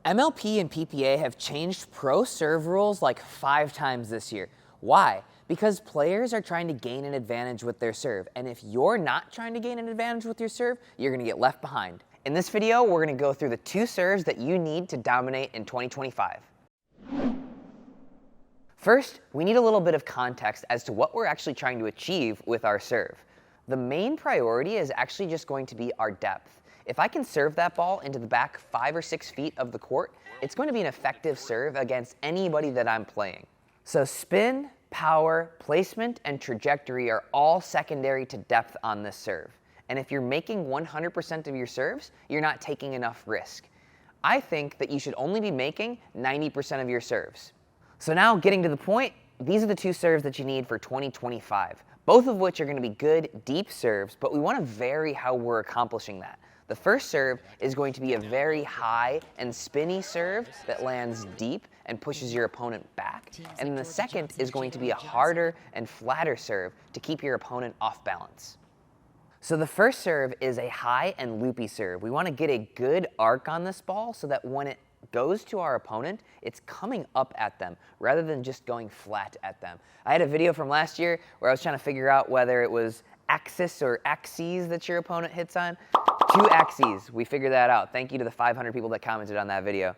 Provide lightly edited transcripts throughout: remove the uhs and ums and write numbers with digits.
MLP and PPA have changed pro serve rules like 5 times this year. Why? Because players are trying to gain an advantage with their serve, and if you're not trying to gain an advantage with your serve, you're gonna get left behind. In this video, we're gonna go through the 2 serves that you need to dominate in 2025. First, we need a little bit of context as to what we're actually trying to achieve with our serve. The main priority is actually just going to be our depth. If I can serve that ball into the back 5 or 6 feet of the court, it's going to be an effective serve against anybody that I'm playing. So spin, power, placement, and trajectory are all secondary to depth on this serve. And if you're making 100% of your serves, you're not taking enough risk. I think that you should only be making 90% of your serves. So now getting to the point, these are the 2 serves that you need for 2025, both of which are going to be good, deep serves, but we want to vary how we're accomplishing that. The first serve is going to be a very high and spinny serve that lands deep and pushes your opponent back. And then the second is going to be a harder and flatter serve to keep your opponent off balance. So the first serve is a high and loopy serve. We want to get a good arc on this ball so that when it goes to our opponent, it's coming up at them rather than just going flat at them. I had a video from last year where I was trying to figure out whether it was axis or axes that your opponent hits on. 2 axes, we figured that out. Thank you to the 500 people that commented on that video.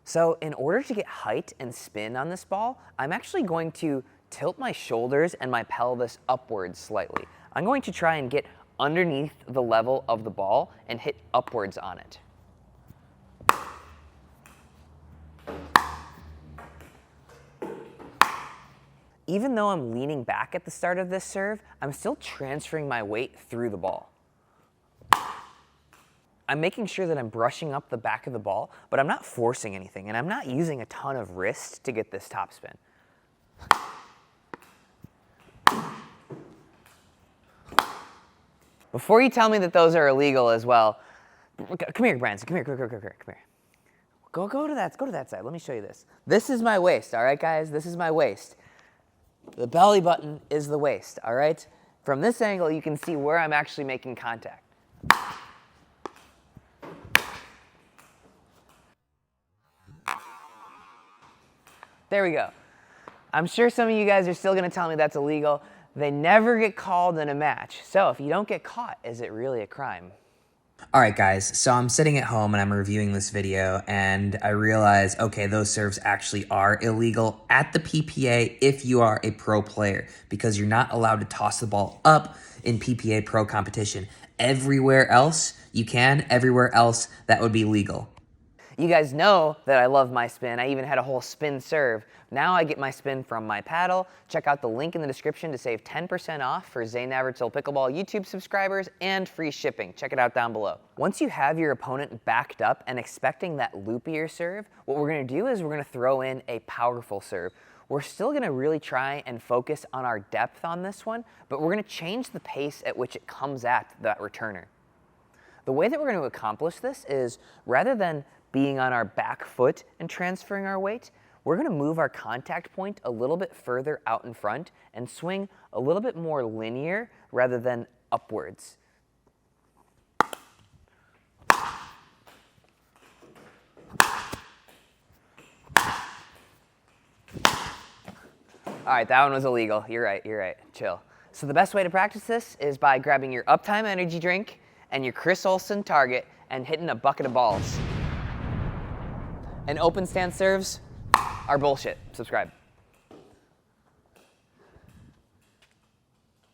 So in order to get height and spin on this ball, I'm actually going to tilt my shoulders and my pelvis upwards slightly. I'm going to try and get underneath the level of the ball and hit upwards on it. Even though I'm leaning back at the start of this serve, I'm still transferring my weight through the ball. I'm making sure that I'm brushing up the back of the ball, but I'm not forcing anything, and I'm not using a ton of wrist to get this topspin. Before you tell me that those are illegal as well, come here, Branson, come here. Go to that side, let me show you this. This is my waist, all right, guys? This is my waist. The belly button is the waist, all right? From this angle, you can see where I'm actually making contact. There we go. I'm sure some of you guys are still gonna tell me that's illegal. They never get called in a match. So if you don't get caught, is it really a crime? All right, guys, so I'm sitting at home and I'm reviewing this video and I realize, okay, those serves actually are illegal at the PPA if you are a pro player because you're not allowed to toss the ball up in PPA pro competition. Everywhere else you can, everywhere else that would be legal. You guys know that I love my spin. I even had a whole spin serve. Now I get my spin from my paddle. Check out the link in the description to save 10% off for Zane Navratil Pickleball YouTube subscribers and free shipping. Check it out down below. Once you have your opponent backed up and expecting that loopier serve, what we're gonna do is we're gonna throw in a powerful serve. We're still gonna really try and focus on our depth on this one, but we're gonna change the pace at which it comes at that returner. The way that we're gonna accomplish this is rather than being on our back foot and transferring our weight, we're gonna move our contact point a little bit further out in front and swing a little bit more linear rather than upwards. All right, that one was illegal. You're right, chill. So the best way to practice this is by grabbing your Uptime energy drink and your Chris Olsen target and hitting a bucket of balls. And open stance serves are bullshit. Subscribe.